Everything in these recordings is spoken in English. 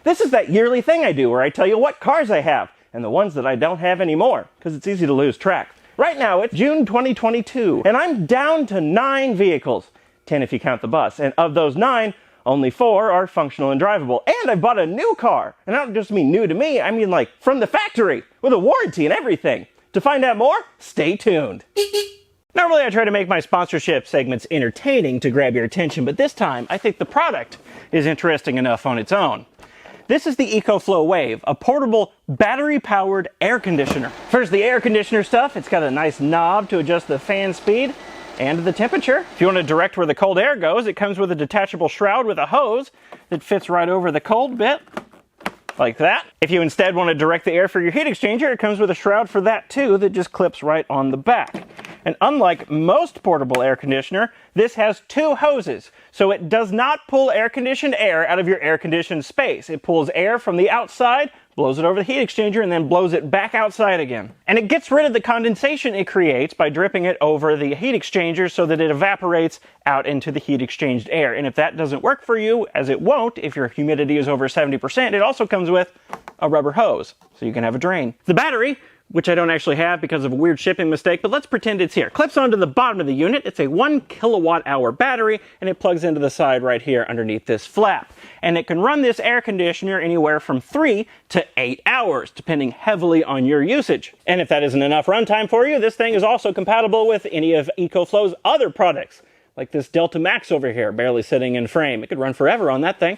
This is that yearly thing I do where I tell you what cars I have and the ones that I don't have anymore, because it's easy to lose track. Right now it's June 2022, and I'm down to 9 vehicles, 10 if you count the bus, and of those 9, only 4 are functional and drivable. And I bought a new car, and I don't just mean new to me, I mean like from the factory, with a warranty and everything. To find out more, stay tuned. Normally I try to make my sponsorship segments entertaining to grab your attention, but this time I think the product is interesting enough on its own. This is the EcoFlow Wave, a portable battery-powered air conditioner. First, the air conditioner stuff. It's got a nice knob to adjust the fan speed and the temperature. If you want to direct where the cold air goes, it comes with a detachable shroud with a hose that fits right over the cold bit, like that. If you instead want to direct the air for your heat exchanger, it comes with a shroud for that too that just clips right on the back. And unlike most portable air conditioner, this has 2 hoses, so it does not pull air-conditioned air out of your air-conditioned space. It pulls air from the outside, blows it over the heat exchanger, and then blows it back outside again. And it gets rid of the condensation it creates by dripping it over the heat exchanger so that it evaporates out into the heat exchanged air. And if that doesn't work for you, as it won't if your humidity is over 70%, it also comes with a rubber hose, so you can have a drain. The battery, which I don't actually have because of a weird shipping mistake, but let's pretend it's here. Clips onto the bottom of the unit. It's a 1 kilowatt hour battery, and it plugs into the side right here underneath this flap. And it can run this air conditioner anywhere from 3 to 8 hours, depending heavily on your usage. And if that isn't enough runtime for you, this thing is also compatible with any of EcoFlow's other products, like this Delta Max over here, barely sitting in frame. It could run forever on that thing.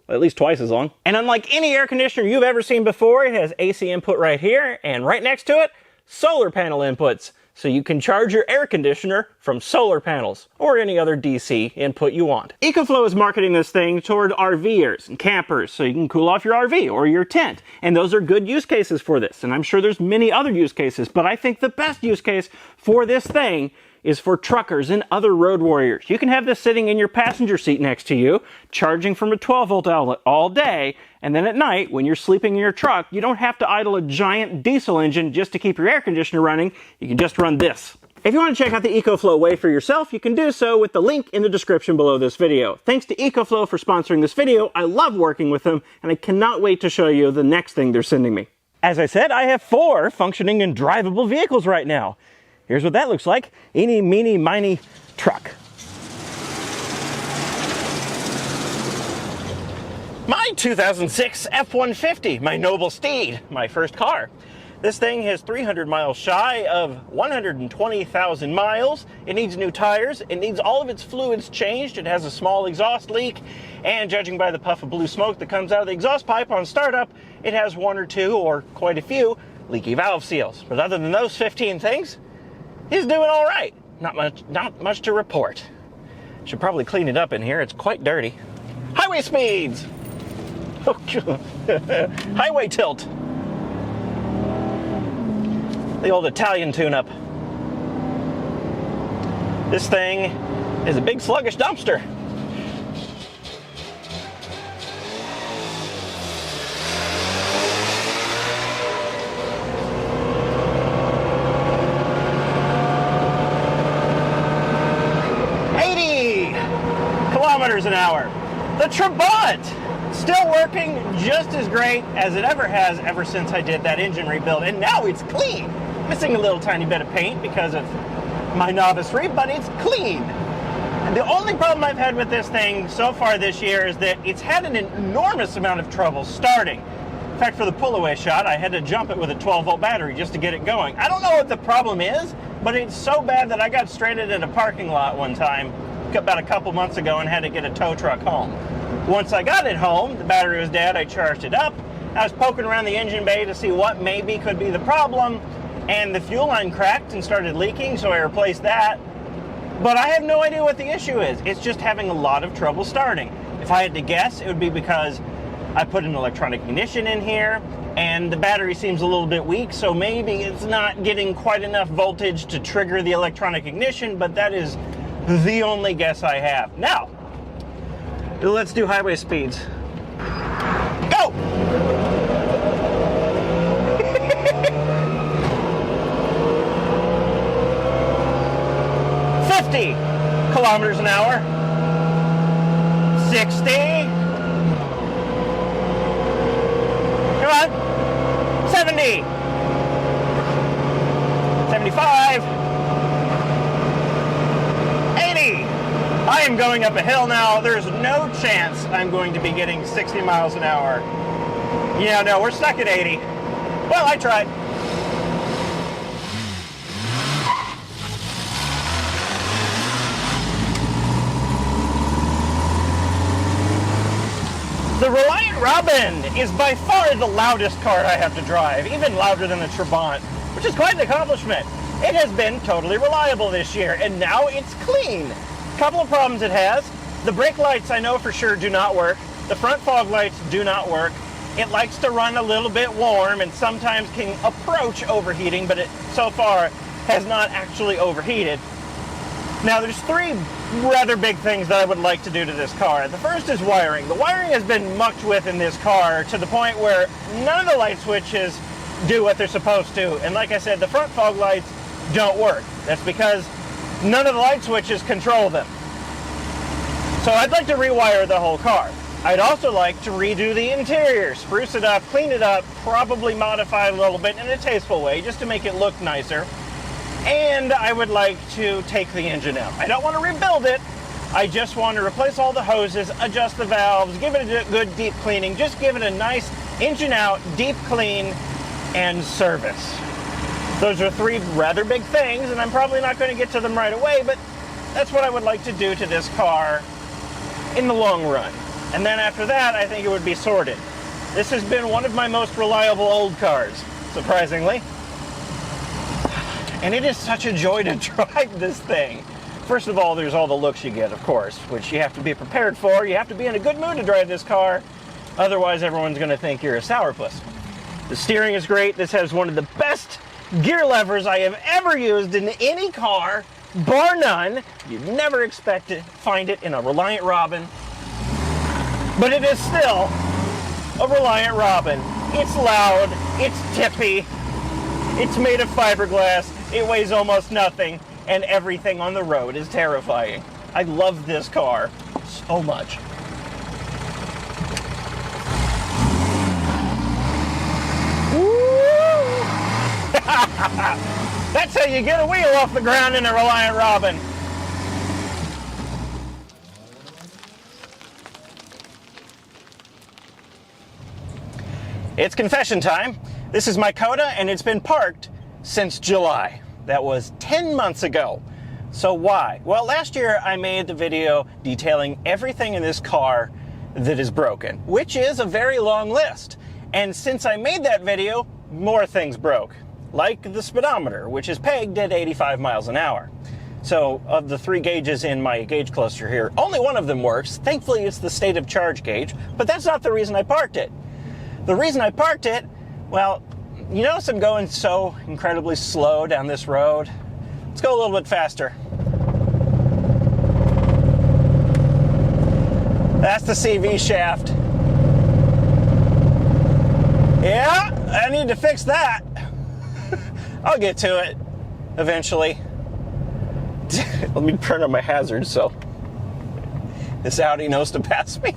At least twice as long. And unlike any air conditioner you've ever seen before, it has AC input right here, and right next to it, solar panel inputs. So you can charge your air conditioner from solar panels, or any other DC input you want. EcoFlow is marketing this thing toward RVers and campers, so you can cool off your RV or your tent. And those are good use cases for this, and I'm sure there's many other use cases, but I think the best use case for this thing is for truckers and other road warriors. You can have this sitting in your passenger seat next to you, charging from a 12-volt outlet all day, and then at night, when you're sleeping in your truck, you don't have to idle a giant diesel engine just to keep your air conditioner running. You can just run this. If you want to check out the EcoFlow Wave for yourself, you can do so with the link in the description below this video. Thanks to EcoFlow for sponsoring this video. I love working with them, and I cannot wait to show you the next thing they're sending me. As I said, I have 4 functioning and drivable vehicles right now. Here's what that looks like. Eeny, meeny, miny truck. My 2006 F-150, my noble steed, my first car. This thing has 300 miles shy of 120,000 miles. It needs new tires. It needs all of its fluids changed. It has a small exhaust leak. And judging by the puff of blue smoke that comes out of the exhaust pipe on startup, it has 1 or 2, or quite a few, leaky valve seals. But other than those 15 things, he's doing all right. Not much to report. Should probably clean it up in here. It's quite dirty. Highway speeds. Highway tilt. The old Italian tune-up. This thing is a big sluggish dumpster. Kilometers an hour. The Trabant, still working just as great as it ever has ever since I did that engine rebuild, and now it's clean. Missing a little tiny bit of paint because of my novice read, but it's clean. And the only problem I've had with this thing so far this year is that it's had an enormous amount of trouble starting. In fact, for the pull-away shot, I had to jump it with a 12-volt battery just to get it going. I don't know what the problem is, but it's so bad that I got stranded in a parking lot one time about a couple months ago and had to get a tow truck home. Once I got it home, the battery was dead, I charged it up. I was poking around the engine bay to see what maybe could be the problem, and the fuel line cracked and started leaking, so I replaced that. But I have no idea what the issue is. It's just having a lot of trouble starting. If I had to guess, it would be because I put an electronic ignition in here, and the battery seems a little bit weak, so maybe it's not getting quite enough voltage to trigger the electronic ignition, but that is the only guess I have. Now, let's do highway speeds. Go! 50 kilometers an hour. 60. 70, 75, 80. I am going up a hill now. There's no chance I'm going to be getting 60 miles an hour. Yeah, no, we're stuck at 80. Well, I tried. The Reliant Robin is by far the loudest car I have to drive, even louder than the Trabant, which is quite an accomplishment. It has been totally reliable this year, and now it's clean. Couple of problems it has. The brake lights I know for sure do not work. The front fog lights do not work. It likes to run a little bit warm and sometimes can approach overheating, but it so far has not actually overheated. Now there's three rather big things that I would like to do to this car. The first is wiring. The wiring has been mucked with in this car to the point where none of the light switches do what they're supposed to. And like I said, the front fog lights don't work. That's because none of the light switches control them. So I'd like to rewire the whole car. I'd also like to redo the interior, spruce it up, clean it up, probably modify it a little bit in a tasteful way just to make it look nicer. And I would like to take the engine out. I don't want to rebuild it. I just want to replace all the hoses, adjust the valves, give it a good deep cleaning, just give it a nice engine out, deep clean, and service. Those are three rather big things, and I'm probably not going to get to them right away, but that's what I would like to do to this car in the long run. And then after that, I think it would be sorted. This has been one of my most reliable old cars, surprisingly. And it is such a joy to drive this thing. First of all, there's all the looks you get, of course, which you have to be prepared for. You have to be in a good mood to drive this car. Otherwise, everyone's going to think you're a sourpuss. The steering is great. This has one of the best gear levers I have ever used in any car, bar none. You'd never expect to find it in a Reliant Robin. But it is still a Reliant Robin. It's loud, it's tippy, it's made of fiberglass, it weighs almost nothing, and everything on the road is terrifying. I love this car so much. That's how you get a wheel off the ground in a Reliant Robin. It's confession time. This is my Coda, and it's been parked since July. That was 10 months ago. So why? Well, last year I made the video detailing everything in this car that is broken, which is a very long list. And since I made that video, more things broke, like the speedometer, which is pegged at 85 miles an hour. So of the three gauges in my gauge cluster here, only one of them works. Thankfully, it's the state of charge gauge, but that's not the reason I parked it. The reason I parked it, well, you notice I'm going so incredibly slow down this road. Let's go a little bit faster. That's the CV shaft. Yeah, I need to fix that. I'll get to it eventually. Let me turn on my hazards so this Audi knows to pass me.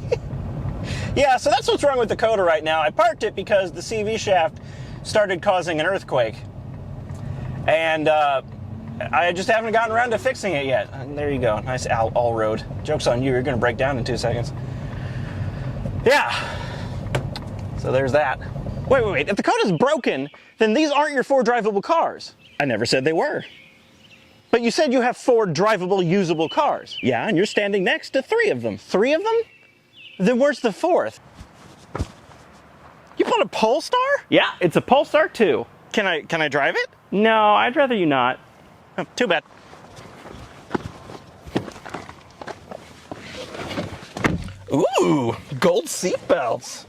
Yeah, so that's what's wrong with the Coda right now. I parked it because the CV shaft started causing an earthquake. And I just haven't gotten around to fixing it yet. And there you go, nice all road. Joke's on you, you're gonna break down in 2 seconds. Yeah, so there's that. Wait, if the Coda's broken, then these aren't your 4 drivable cars. I never said they were. But you said you have 4 drivable, usable cars. Yeah, and you're standing next to 3 of them. 3 of them? Then where's the 4th? You bought a Polestar? Yeah, it's a Polestar 2. Can I drive it? No, I'd rather you not. Oh, too bad. Ooh, gold seat belts.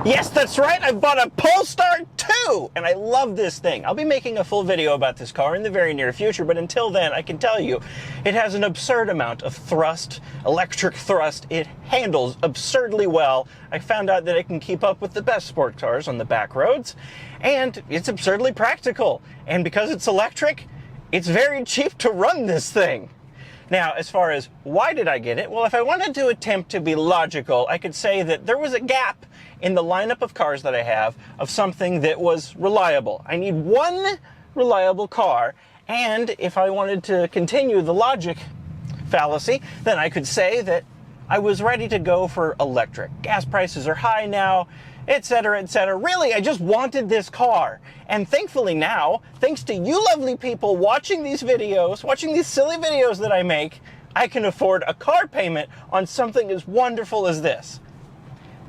Yes, that's right, I bought a Polestar 2, and I love this thing. I'll be making a full video about this car in the very near future, but until then, I can tell you, it has an absurd amount of thrust, electric thrust. It handles absurdly well. I found out that it can keep up with the best sport cars on the back roads, and it's absurdly practical. And because it's electric, it's very cheap to run this thing. Now, as far as why did I get it? Well, if I wanted to attempt to be logical, I could say that there was a gap in the lineup of cars that I have of something that was reliable. I need one reliable car, and if I wanted to continue the logic fallacy, then I could say that I was ready to go for electric. Gas prices are high now, etc., etc. Really, I just wanted this car. And thankfully now, thanks to you lovely people watching these videos, watching these silly videos that I make, I can afford a car payment on something as wonderful as this.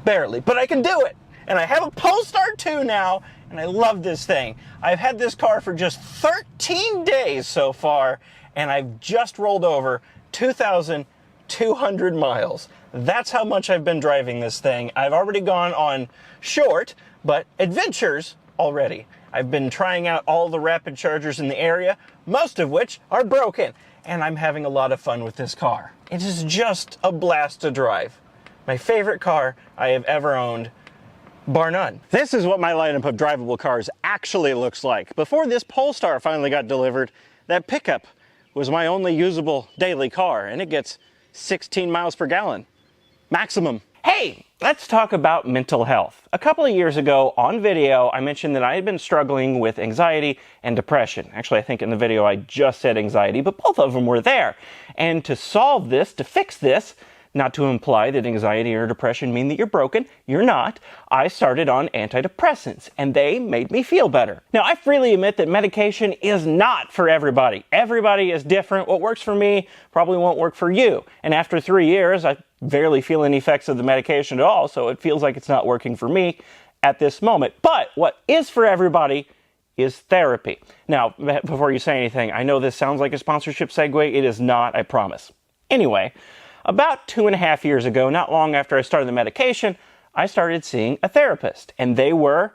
Barely, but I can do it. And I have a Polestar 2 now, and I love this thing. I've had this car for just 13 days so far, and I've just rolled over 2,200 miles. That's how much I've been driving this thing. I've already gone on short, but adventures already. I've been trying out all the rapid chargers in the area, most of which are broken, and I'm having a lot of fun with this car. It is just a blast to drive. My favorite car I have ever owned, bar none. This is what my lineup of drivable cars actually looks like. Before this Polestar finally got delivered, that pickup was my only usable daily car, and it gets 16 miles per gallon. Maximum. Hey, let's talk about mental health. A couple of years ago on video, I mentioned that I had been struggling with anxiety and depression. Actually, I think in the video I just said anxiety, but both of them were there. And to solve this, to fix this, not to imply that anxiety or depression mean that you're broken. You're not. I started on antidepressants, and they made me feel better. Now, I freely admit that medication is not for everybody. Everybody is different. What works for me probably won't work for you. And after 3 years, I barely feel any effects of the medication at all, so it feels like it's not working for me at this moment. But what is for everybody is therapy. Now, before you say anything, I know this sounds like a sponsorship segue. It is not, I promise. Anyway, about 2.5 years ago, not long after I started the medication, I started seeing a therapist, and they were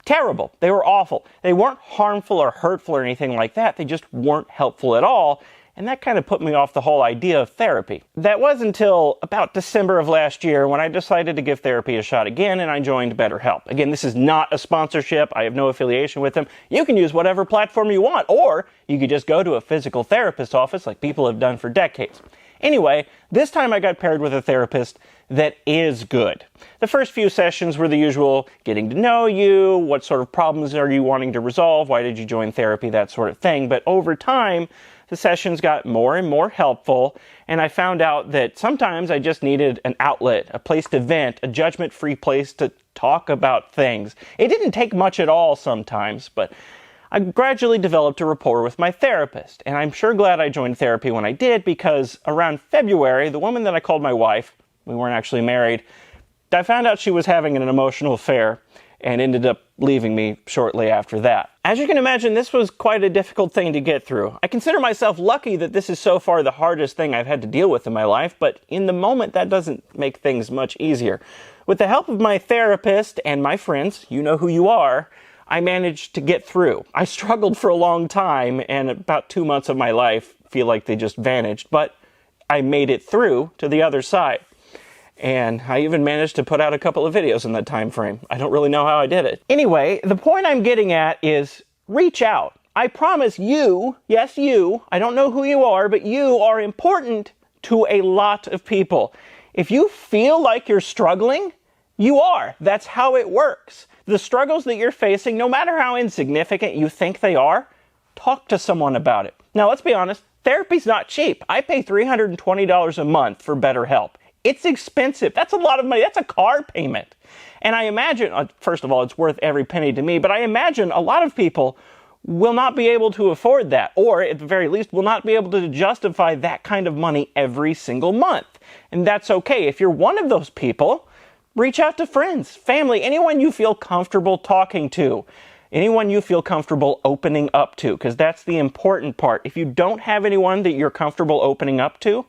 terrible. They were awful. They weren't harmful or hurtful or anything like that. They just weren't helpful at all, and that kind of put me off the whole idea of therapy. That was until about December of last year when I decided to give therapy a shot again, and I joined BetterHelp. Again, this is not a sponsorship. I have no affiliation with them. You can use whatever platform you want, or you could just go to a physical therapist office like people have done for decades. Anyway, this time I got paired with a therapist that is good. The first few sessions were the usual getting to know you, what sort of problems are you wanting to resolve, why did you join therapy, that sort of thing. But over time, the sessions got more and more helpful, and I found out that sometimes I just needed an outlet, a place to vent, a judgment-free place to talk about things. It didn't take much at all sometimes, but I gradually developed a rapport with my therapist, and I'm sure glad I joined therapy when I did, because around February, the woman that I called my wife, we weren't actually married, I found out she was having an emotional affair and ended up leaving me shortly after that. As you can imagine, this was quite a difficult thing to get through. I consider myself lucky that this is so far the hardest thing I've had to deal with in my life, but in the moment that doesn't make things much easier. With the help of my therapist and my friends, you know who you are, I managed to get through. I struggled for a long time, and about 2 months of my life feel like they just vanished, but I made it through to the other side. And I even managed to put out a couple of videos in that time frame. I don't really know how I did it. Anyway, the point I'm getting at is reach out. I promise you, yes you, I don't know who you are, but you are important to a lot of people. If you feel like you're struggling, you are. That's how it works. The struggles that you're facing, no matter how insignificant you think they are, talk to someone about it. Now, let's be honest, therapy's not cheap. I pay $320 a month for BetterHelp. It's expensive. That's a lot of money. That's a car payment. And I imagine, first of all, it's worth every penny to me, but I imagine a lot of people will not be able to afford that, or at the very least will not be able to justify that kind of money every single month. And that's okay. If you're one of those people, reach out to friends, family, anyone you feel comfortable talking to, anyone you feel comfortable opening up to, because that's the important part. If you don't have anyone that you're comfortable opening up to,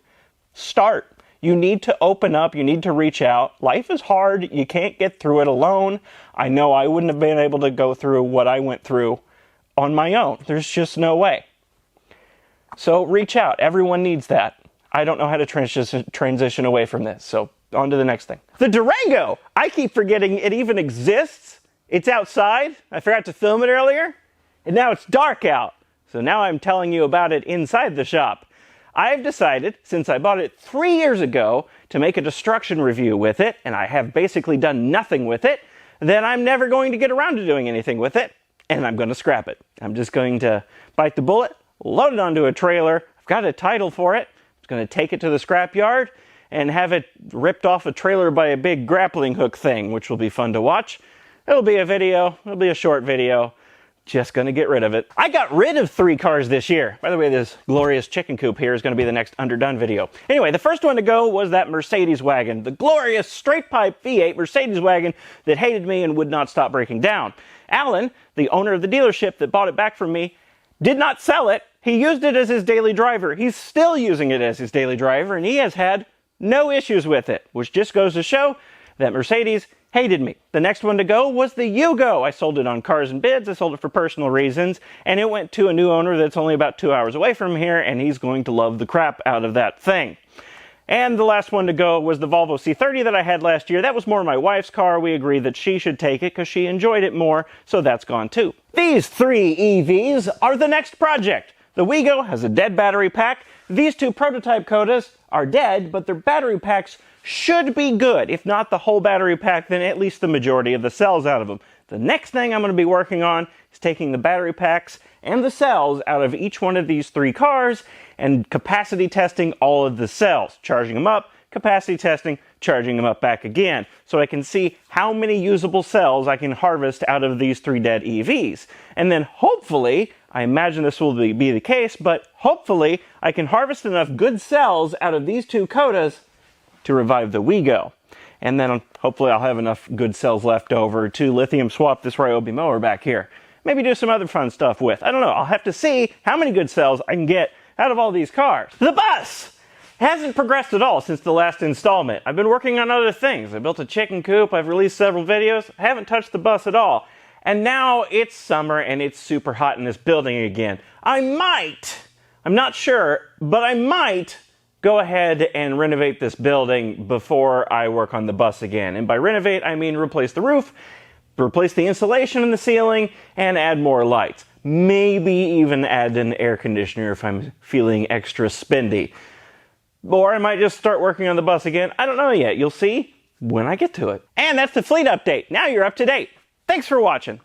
start. You need to open up. You need to reach out. Life is hard. You can't get through it alone. I know I wouldn't have been able to go through what I went through on my own. There's just no way. So reach out. Everyone needs that. I don't know how to transition away from this, so on to the next thing. The Durango! I keep forgetting it even exists. It's outside. I forgot to film it earlier. And now it's dark out. So now I'm telling you about it inside the shop. I've decided, since I bought it 3 years ago, to make a destruction review with it, and I have basically done nothing with it, that I'm never going to get around to doing anything with it, and I'm going to scrap it. I'm just going to bite the bullet, load it onto a trailer. I've got a title for it. I'm going to take it to the scrap yard and have it ripped off a trailer by a big grappling hook thing, which will be fun to watch. It'll be a video. It'll be a short video. Just gonna get rid of it. I got rid of 3 cars this year. By the way, this glorious chicken coop here is gonna be the next underdone video. Anyway, the first one to go was that Mercedes wagon, the glorious straight pipe V8 Mercedes wagon that hated me and would not stop breaking down. Alan, the owner of the dealership that bought it back from me, did not sell it. He used it as his daily driver. He's still using it as his daily driver, and he has had no issues with it, which just goes to show that Mercedes hated me. The next one to go was the Yugo. I sold it on Cars and Bids. I sold it for personal reasons, and it went to a new owner that's only about 2 hours away from here, and he's going to love the crap out of that thing. And the last one to go was the Volvo C30 that I had last year. That was more my wife's car. We agreed that she should take it because she enjoyed it more, so that's gone too. These 3 EVs are the next project. The Wigo has a dead battery pack. These 2 prototype Kodas are dead, but their battery packs should be good. If not the whole battery pack, then at least the majority of the cells out of them. The next thing I'm going to be working on is taking the battery packs and the cells out of each one of these 3 cars and capacity testing all of the cells, charging them up, capacity testing, charging them up back again, so I can see how many usable cells I can harvest out of these 3 dead EVs. And then hopefully, I imagine this will be the case, but hopefully I can harvest enough good cells out of these 2 Kodas to revive the Wigo. And then hopefully I'll have enough good cells left over to lithium swap this Ryobi mower back here. Maybe do some other fun stuff with. I don't know. I'll have to see how many good cells I can get out of all these cars. The bus hasn't progressed at all since the last installment. I've been working on other things. I built a chicken coop. I've released several videos. I haven't touched the bus at all. And now it's summer and it's super hot in this building again. I'm not sure, but I might go ahead and renovate this building before I work on the bus again. And by renovate, I mean replace the roof, replace the insulation in the ceiling, and add more lights. Maybe even add an air conditioner if I'm feeling extra spendy. Or I might just start working on the bus again. I don't know yet. You'll see when I get to it. And that's the fleet update. Now you're up to date. Thanks for watching.